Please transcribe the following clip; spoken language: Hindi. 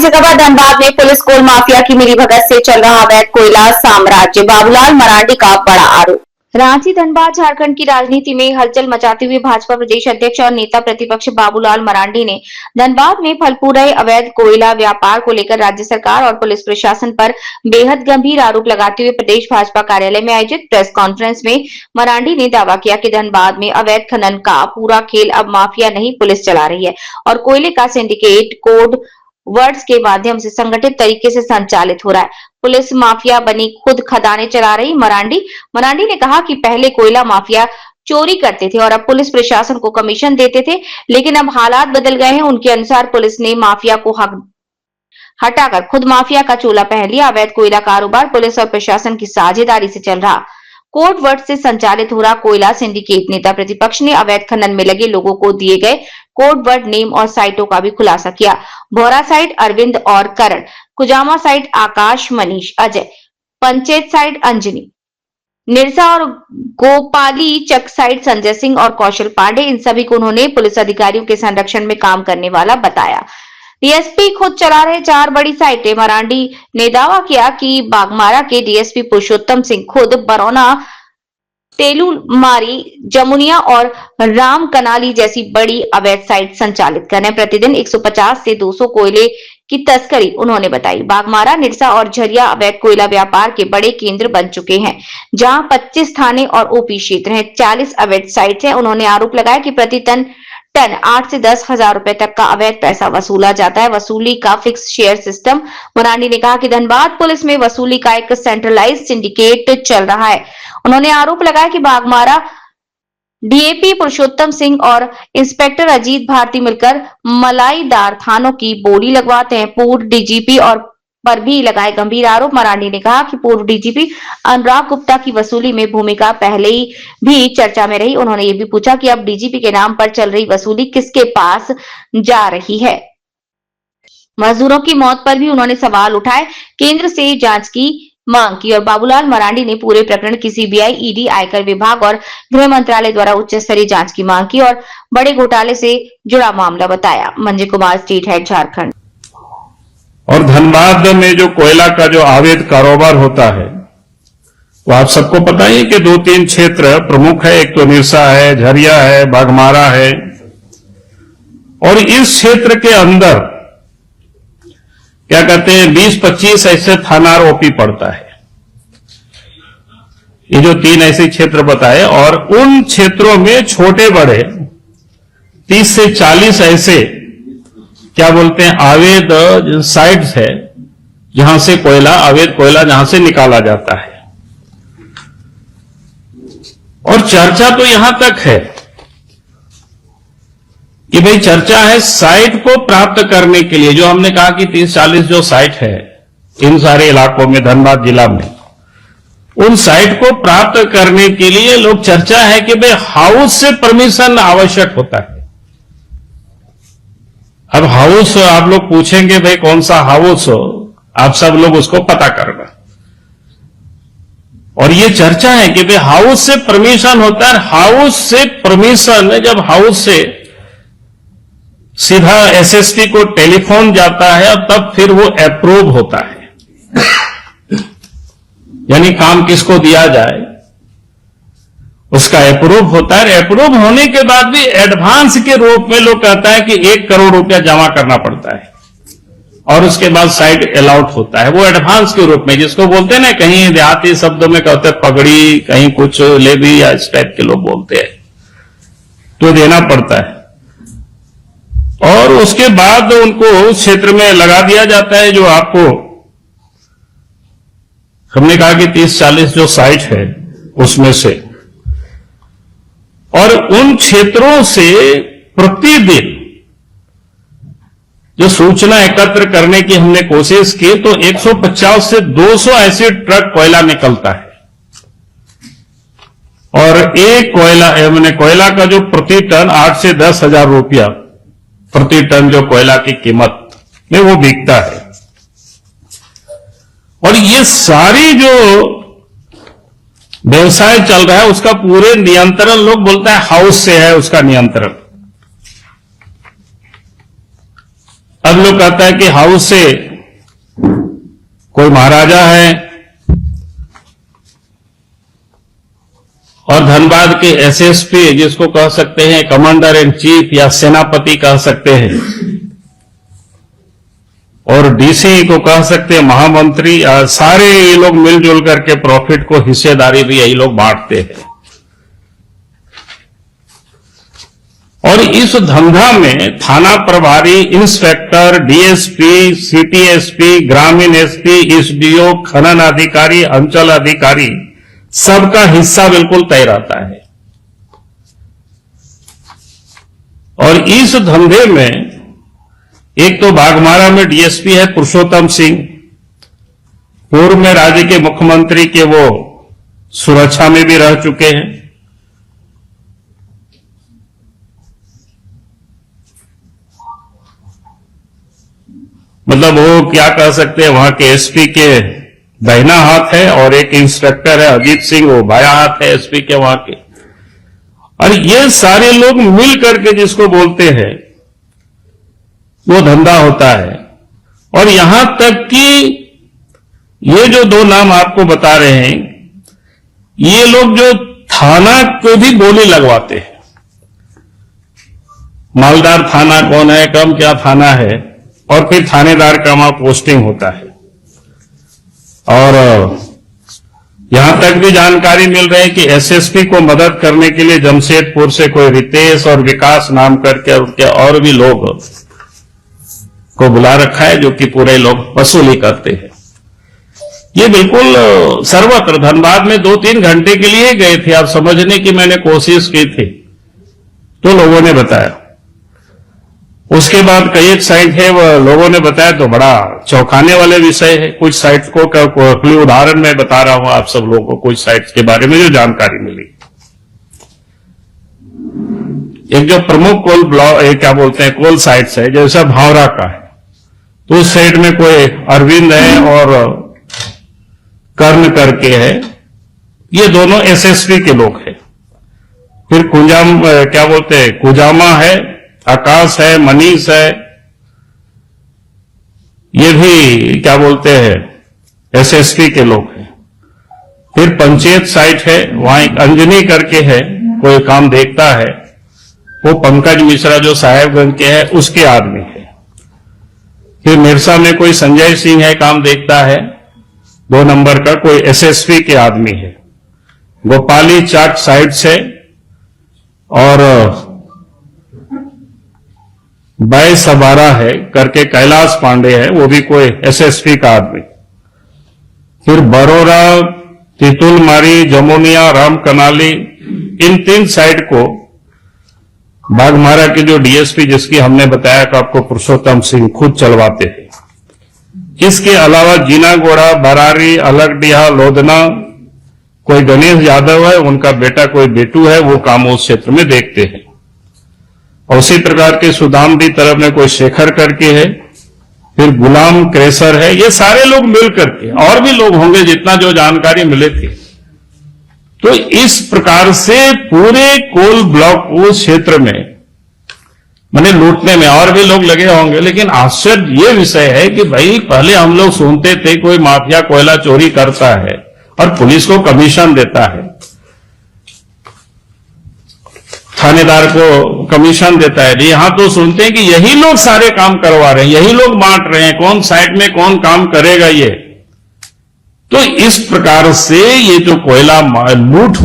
जगह धनबाद में पुलिस कोल माफिया की मिलीभगत से चल रहा अवैध कोयला साम्राज्य, बाबूलाल मरांडी का बड़ा आरोप। रांची धनबाद झारखंड की राजनीति में हलचल मचाते हुए भाजपा प्रदेश अध्यक्ष और नेता प्रतिपक्ष बाबूलाल मरांडी ने धनबाद में फलफूल रहे अवैध कोयला व्यापार को लेकर राज्य सरकार और पुलिस प्रशासन पर बेहद गंभीर आरोप लगाते हुए प्रदेश भाजपा कार्यालय में आयोजित प्रेस कॉन्फ्रेंस में मरांडी ने दावा किया कि धनबाद में अवैध खनन का पूरा खेल अब माफिया नहीं पुलिस चला रही है और कोयले का सिंडिकेट कोड वर्ड्स के माध्यम से संगठित तरीके से संचालित हो रहा है। पुलिस माफिया बनी खुद खदानें चला रही मरांडी ने कहा कि पहले कोयला माफिया चोरी करते थे और अब पुलिस प्रशासन को कमीशन देते थे, लेकिन अब हालात बदल गए हैं। उनके अनुसार पुलिस ने माफिया को हटाकर खुद माफिया का चोला पहन लिया। अवैध कोयला कारोबार पुलिस और प्रशासन की साझेदारी से चल रहा, कोड वर्ड से संचालित हो रहा कोयला सिंडिकेट। नेता प्रतिपक्ष ने अवैध खनन में लगे लोगों को दिए गए कोड वर्ड नेम और साइटों का भी खुलासा किया। भोरा साइट अरविंद और करण, कुजामा साइट आकाश, मनीष, अजय, पंचायत साइट अंजनी, निरसा और गोपाली चक साइट संजय सिंह और कौशल पांडे, इन सभी को उन्होंने पुलिस अधिकारियों के संरक्षण में काम करने वाला बताया। डीएसपी खुद चला रहे 4 बड़ी साइटें। मरांडी ने दावा किया कि बागमारा के डीएसपी पुरुषोत्तम सिंह खुद बरौना, तेलुमारी, जमुनिया और राम कनाली जैसी बड़ी अवैध साइट संचालित कर रहे हैं। प्रतिदिन 150 से 200 कोयले की तस्करी उन्होंने बताई। बागमारा, निरसा और झरिया अवैध कोयला व्यापार के बड़े केंद्र बन चुके हैं, जहां 25 थाने और ओपी क्षेत्र हैं, 40 अवैध साइट हैं। उन्होंने आरोप लगाया कि प्रति टन 8 से 10 हजार रुपए तक का अवैध पैसा वसूला जाता है। वसूली का फिक्स शेयर सिस्टम। मरांडी ने कहा कि धनबाद पुलिस में वसूली का एक सेंट्रलाइज्ड सिंडिकेट चल रहा है। उन्होंने आरोप लगाया कि बागमारा डीएपी पुरुषोत्तम सिंह और इंस्पेक्टर अजीत भारती मिलकर मलाईदार थानों की बोली लगवाते हैं। पूर्व डीजीपी और पर भी लगाए गंभीर आरोप। मरांडी ने कहा कि पूर्व डीजीपी अनुराग गुप्ता की वसूली में भूमिका पहले ही भी चर्चा में रही। उन्होंने ये भी पूछा कि अब डीजीपी के नाम पर चल रही वसूली किसके पास जा रही है। मजदूरों की मौत पर भी उन्होंने सवाल उठाए, केंद्र से जांच की मांग की और बाबूलाल मरांडी ने पूरे प्रकरण की सीबीआई, ईडी, आयकर विभाग और गृह मंत्रालय द्वारा उच्च स्तरीय जांच की मांग की और बड़े घोटाले से जुड़ा मामला बताया। Manjay Kumar, state head, Jharkhand. और धनबाद में जो कोयला का जो अवैध कारोबार होता है वो आप सबको पता ही कि 2-3 क्षेत्र प्रमुख है। एक तो निरसा है, झरिया है, बागमारा है, और इस क्षेत्र के अंदर क्या कहते हैं 20-25 ऐसे थाना ओपी पड़ता है। ये जो 3 ऐसे क्षेत्र बताए, और उन क्षेत्रों में छोटे बड़े 30 से 40 ऐसे क्या बोलते हैं अवैध साइट्स है, जहां से कोयला, अवैध कोयला जहां से निकाला जाता है। और चर्चा तो यहां तक है कि भाई चर्चा है साइट को प्राप्त करने के लिए, जो हमने कहा कि 30-40 जो साइट है इन सारे इलाकों में, धनबाद जिला में, उन साइट को प्राप्त करने के लिए लोग चर्चा है कि भाई हाउस से परमिशन आवश्यक होता है। अब हाउस आप लोग पूछेंगे भाई कौन सा हाउस हो, आप सब लोग उसको पता करना। और ये चर्चा है कि भाई हाउस से परमिशन होता है। हाउस से परमिशन, जब हाउस से सीधा एसएसटी को टेलीफोन जाता है और तब फिर वो अप्रूव होता है, यानी काम किसको दिया जाए उसका अप्रूव होता है। अप्रूव होने के बाद भी एडवांस के रूप में लोग कहता है कि 1 करोड़ रुपया जमा करना पड़ता है और उसके बाद साइट अलाउट होता है। वो एडवांस के रूप में, जिसको बोलते हैं ना, कहीं देहाती शब्दों में कहते हैं पगड़ी, कहीं कुछ लेवी या इस टाइप के लोग बोलते हैं, तो देना पड़ता है। और उसके बाद उनको उस क्षेत्र में लगा दिया जाता है। जो आपको हमने कहा कि 30-40 जो साइट है उसमें से, और उन क्षेत्रों से प्रतिदिन जो सूचना एकत्र करने की हमने कोशिश की, तो 150 से 200 ऐसे ट्रक कोयला निकलता है। और एक कोयला का जो प्रति टन 8 से 10 हजार रुपया प्रति टन जो कोयला की कीमत में वो बिकता है। और ये सारी जो व्यवसाय चल रहा है उसका पूरे नियंत्रण, लोग बोलता है हाउस से है उसका नियंत्रण। सब लोग कहता है कि हाउस से कोई महाराजा है, और धनबाद के एसएसपी जिसको कह सकते हैं कमांडर इन चीफ या सेनापति कह सकते हैं, और डीसी को कह सकते हैं महामंत्री, सारे ये लोग मिलजुल करके प्रॉफिट को हिस्सेदारी भी यही लोग बांटते हैं। और इस धंधा में थाना प्रभारी, इंस्पेक्टर, डीएसपी, सिटी-एसपी, ग्रामीण एसपी, एसडीओ, खनन अधिकारी, अंचल अधिकारी, सबका हिस्सा बिल्कुल तय रहता है। और इस धंधे में एक तो बाघमारा में डीएसपी है पुरुषोत्तम सिंह, पूर्व में राज्य के मुख्यमंत्री के वो सुरक्षा में भी रह चुके हैं। मतलब वो क्या कह सकते हैं, वहां के एसपी के दाहिना हाथ है, और एक इंस्पेक्टर है अजीत सिंह, वो बाया हाथ है एसपी के वहां के। और ये सारे लोग मिल करके जिसको बोलते हैं वो धंधा होता है। और यहां तक कि ये जो दो नाम आपको बता रहे हैं, ये लोग जो थाना को भी बोली लगवाते हैं, मालदार थाना कौन है, कम क्या थाना है, और फिर थानेदार का वहां पोस्टिंग होता है। और यहां तक भी जानकारी मिल रही है कि एसएसपी को मदद करने के लिए जमशेदपुर से कोई रितेश और विकास नाम करके उनके और भी लोग को बुला रखा है, जो कि पूरे लोग वसूली करते हैं। ये बिल्कुल सर्वत्र धनबाद में 2-3 घंटे के लिए गए थे, आप समझने की मैंने कोशिश की थी तो लोगों ने बताया। उसके बाद कई एक साइट है वो लोगों ने बताया तो बड़ा चौंकाने वाले विषय है। कुछ साइट्स को कोई उदाहरण मैं बता रहा हूं आप सब लोगों को, कुछ साइट्स के बारे में जो जानकारी मिली। एक जो प्रमुख कोल ब्लॉक क्या बोलते हैं कोल साइट्स है, जैसा भावरा का है, तो उस साइड में कोई अरविंद है और कर्ण करके है, ये दोनों एसएसपी के लोग हैं। फिर क्या बोलते हैं कुजामा है, आकाश है, मनीष है, ये भी क्या बोलते हैं एसएसपी के लोग हैं। फिर पंचायत साइट है, वहां एक अंजनी करके है, कोई काम देखता है, वो पंकज मिश्रा जो साहेबगंज के है उसके आदमी है। फिर मिर्सा में कोई संजय सिंह है, काम देखता है, 2 नंबर का कोई एसएसपी के आदमी है। गोपाली चाट साइड से और बाय सबारा है करके कैलाश पांडे है, वो भी कोई एसएसपी का आदमी। फिर बरोरा, तितुलमारी, जमुनिया, राम कनाली, इन 3 साइड को बाघमारा के जो डीएसपी जिसकी हमने बताया कि आपको पुरुषोत्तम सिंह खुद चलवाते हैं। इसके अलावा जीनागोड़ा, बरारी, अलगडीहा, लोधना, कोई गणेश यादव है, उनका बेटा कोई बेटू है, वो काम उस क्षेत्र में देखते हैं। और उसी प्रकार के सुदामडी तरफ में कोई शेखर करके है, फिर गुलाम क्रेसर है। ये सारे लोग मिल करके, और भी लोग होंगे जितना जो जानकारी मिले थी। तो इस प्रकार से पूरे कोल ब्लॉक उस क्षेत्र में मैंने लूटने में और भी लोग लगे होंगे। लेकिन आश्चर्य ये विषय है कि भाई पहले हम लोग सुनते थे कोई माफिया कोयला चोरी करता है और पुलिस को कमीशन देता है, थानेदार को कमीशन देता है। यहां तो सुनते हैं कि यही लोग सारे काम करवा रहे हैं, यही लोग बांट रहे हैं, कौन साइड में कौन काम करेगा ये। तो इस प्रकार से ये जो कोयला लूट